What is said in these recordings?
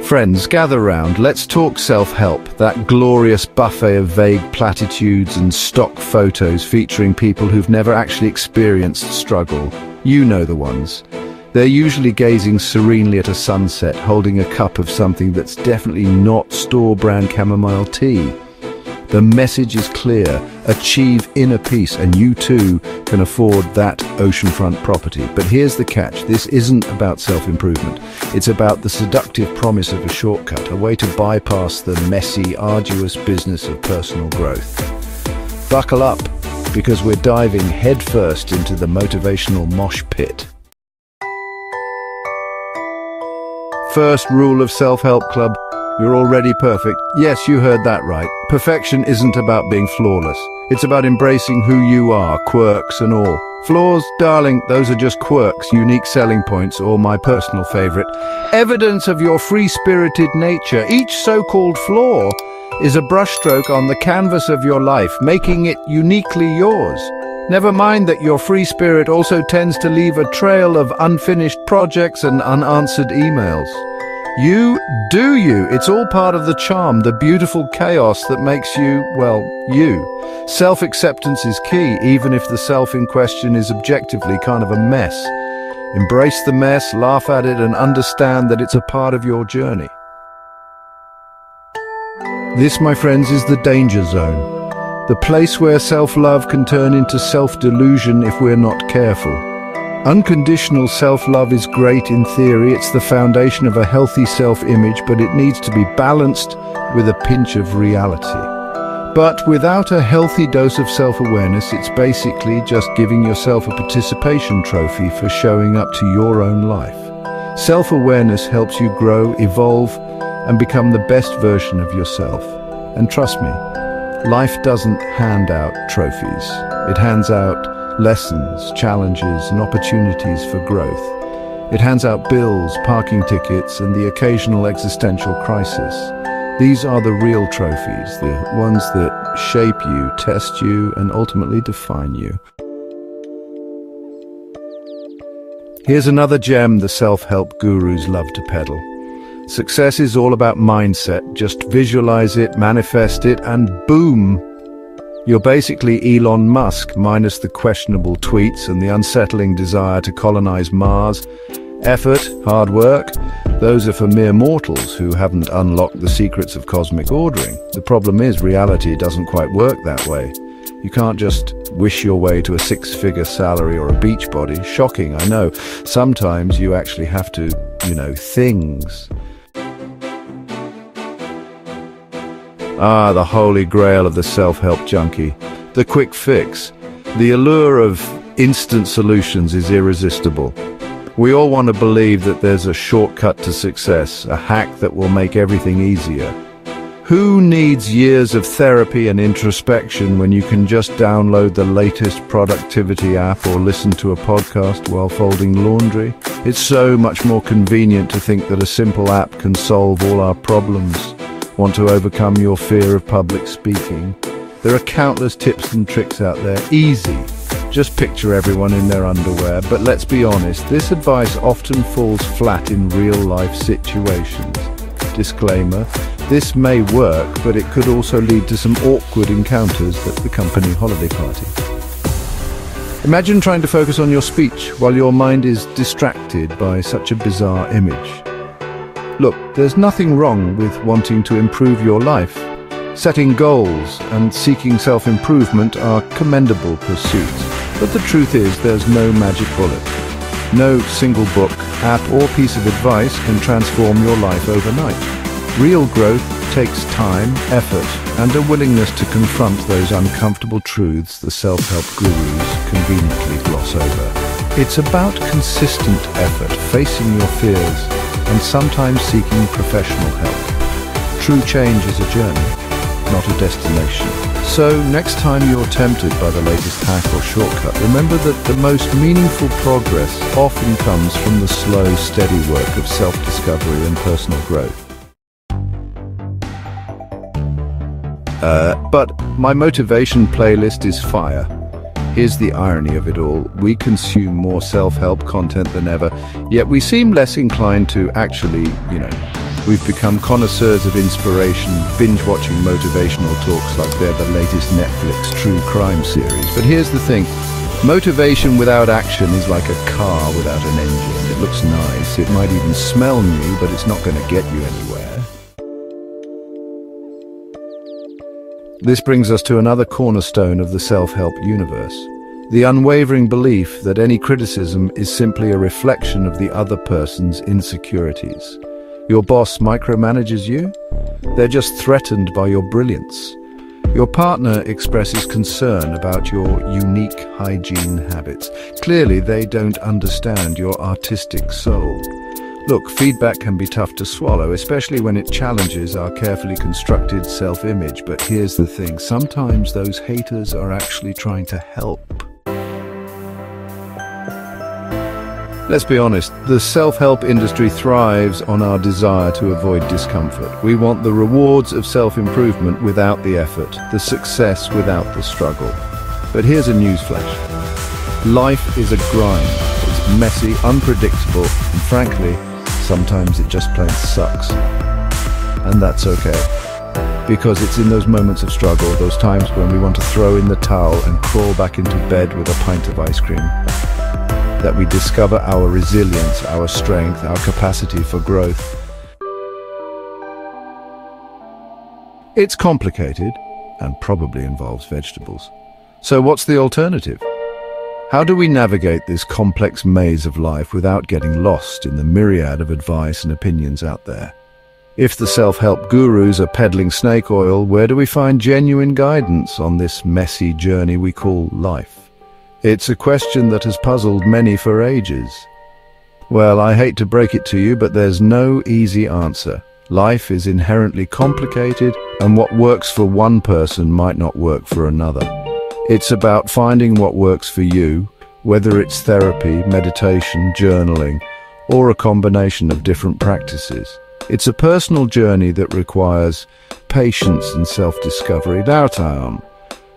Friends, gather round. Let's talk self-help, that glorious buffet of vague platitudes and stock photos featuring people who've never actually experienced struggle. You know the ones. They're usually gazing serenely at a sunset, holding a cup of something that's definitely not store-brand chamomile tea. The message is clear: achieve inner peace and you too can afford that oceanfront property. But here's the catch: this isn't about self-improvement. It's about the seductive promise of a shortcut, a way to bypass the messy, arduous business of personal growth. Buckle up, because we're diving headfirst into the motivational mosh pit. First rule of Self-Help Club: you're already perfect. Yes, you heard that right. Perfection isn't about being flawless. It's about embracing who you are, quirks and all. Flaws, darling, those are just quirks, unique selling points, or my personal favorite, evidence of your free-spirited nature. Each so-called flaw is a brushstroke on the canvas of your life, making it uniquely yours. Never mind that your free spirit also tends to leave a trail of unfinished projects and unanswered emails. You do you. It's all part of the charm, the beautiful chaos that makes you, well, you. Self-acceptance is key, even if the self in question is objectively kind of a mess. Embrace the mess, laugh at it, and understand that it's a part of your journey. This, my friends, is the danger zone. The place where self-love can turn into self-delusion if we're not careful. Unconditional self-love is great in theory. It's the foundation of a healthy self-image, but it needs to be balanced with a pinch of reality. But without a healthy dose of self-awareness, it's basically just giving yourself a participation trophy for showing up to your own life. Self-awareness helps you grow, evolve, and become the best version of yourself. And trust me, life doesn't hand out trophies. It hands out lessons, challenges, and opportunities for growth. It hands out bills, parking tickets, and the occasional existential crisis. These are the real trophies, the ones that shape you, test you, and ultimately define you. Here's another gem the self-help gurus love to peddle. Success is all about mindset. Just visualize it, manifest it, and boom! You're basically Elon Musk, minus the questionable tweets and the unsettling desire to colonize Mars. Effort, hard work, those are for mere mortals who haven't unlocked the secrets of cosmic ordering. The problem is, reality doesn't quite work that way. You can't just wish your way to a six-figure salary or a beach body. Shocking, I know. Sometimes you actually have to, things. Ah, the holy grail of the self-help junkie. The quick fix. The allure of instant solutions is irresistible. We all want to believe that there's a shortcut to success, a hack that will make everything easier. Who needs years of therapy and introspection when you can just download the latest productivity app or listen to a podcast while folding laundry? It's so much more convenient to think that a simple app can solve all our problems. Want to overcome your fear of public speaking? There are countless tips and tricks out there. Easy. Just picture everyone in their underwear. But let's be honest, this advice often falls flat in real-life situations. Disclaimer, this may work, but it could also lead to some awkward encounters at the company holiday party. Imagine trying to focus on your speech while your mind is distracted by such a bizarre image. Look, there's nothing wrong with wanting to improve your life. Setting goals and seeking self-improvement are commendable pursuits. But the truth is, there's no magic bullet. No single book, app, or piece of advice can transform your life overnight. Real growth takes time, effort, and a willingness to confront those uncomfortable truths the self-help gurus conveniently gloss over. It's about consistent effort, facing your fears, and sometimes seeking professional help. True change is a journey, not a destination. So, next time you're tempted by the latest hack or shortcut, remember that the most meaningful progress often comes from the slow, steady work of self-discovery and personal growth. But my motivation playlist is fire. Here's the irony of it all. We consume more self-help content than ever, yet we seem less inclined to actually, We've become connoisseurs of inspiration, binge-watching motivational talks like they're the latest Netflix true crime series. But here's the thing. Motivation without action is like a car without an engine. It looks nice, it might even smell new, but it's not going to get you anywhere. This brings us to another cornerstone of the self-help universe. The unwavering belief that any criticism is simply a reflection of the other person's insecurities. Your boss micromanages you? They're just threatened by your brilliance. Your partner expresses concern about your unique hygiene habits. Clearly, they don't understand your artistic soul. Look, feedback can be tough to swallow, especially when it challenges our carefully constructed self-image. But here's the thing, sometimes those haters are actually trying to help. Let's be honest, the self-help industry thrives on our desire to avoid discomfort. We want the rewards of self-improvement without the effort, the success without the struggle. But here's a newsflash. Life is a grind. It's messy, unpredictable, and frankly, sometimes it just plain sucks. And that's okay. Because it's in those moments of struggle, those times when we want to throw in the towel and crawl back into bed with a pint of ice cream, that we discover our resilience, our strength, our capacity for growth. It's complicated and probably involves vegetables. So what's the alternative? How do we navigate this complex maze of life without getting lost in the myriad of advice and opinions out there? If the self-help gurus are peddling snake oil, where do we find genuine guidance on this messy journey we call life? It's a question that has puzzled many for ages. Well, I hate to break it to you, but there's no easy answer. Life is inherently complicated, and what works for one person might not work for another. It's about finding what works for you, whether it's therapy, meditation, journaling, or a combination of different practices. It's a personal journey that requires patience and self-discovery.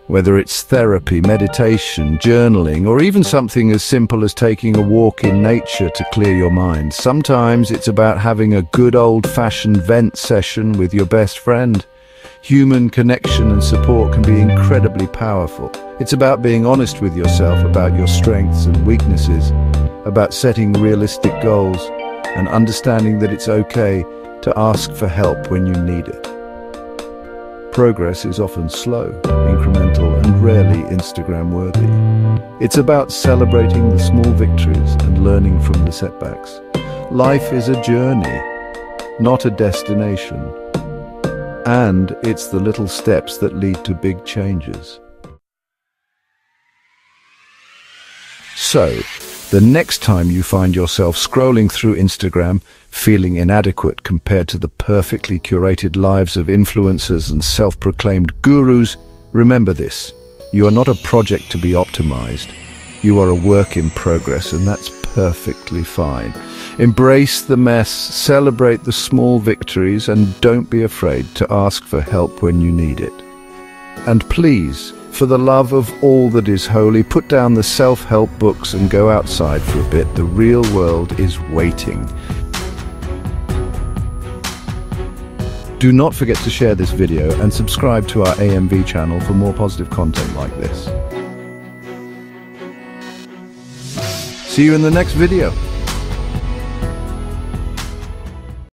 Whether it's therapy, meditation, journaling, or even something as simple as taking a walk in nature to clear your mind. Sometimes it's about having a good old-fashioned vent session with your best friend. Human connection and support can be incredibly powerful. It's about being honest with yourself about your strengths and weaknesses, about setting realistic goals, and understanding that it's okay to ask for help when you need it. Progress is often slow, incremental, and rarely Instagram-worthy. It's about celebrating the small victories and learning from the setbacks. Life is a journey, not a destination. And it's the little steps that lead to big changes. So, the next time you find yourself scrolling through Instagram, feeling inadequate compared to the perfectly curated lives of influencers and self-proclaimed gurus, remember this. You are not a project to be optimized. You are a work in progress, and that's perfectly fine. Embrace the mess, celebrate the small victories, and don't be afraid to ask for help when you need it. And please, for the love of all that is holy, put down the self-help books and go outside for a bit. The real world is waiting. Do not forget to share this video and subscribe to our AMV channel for more positive content like this. See you in the next video.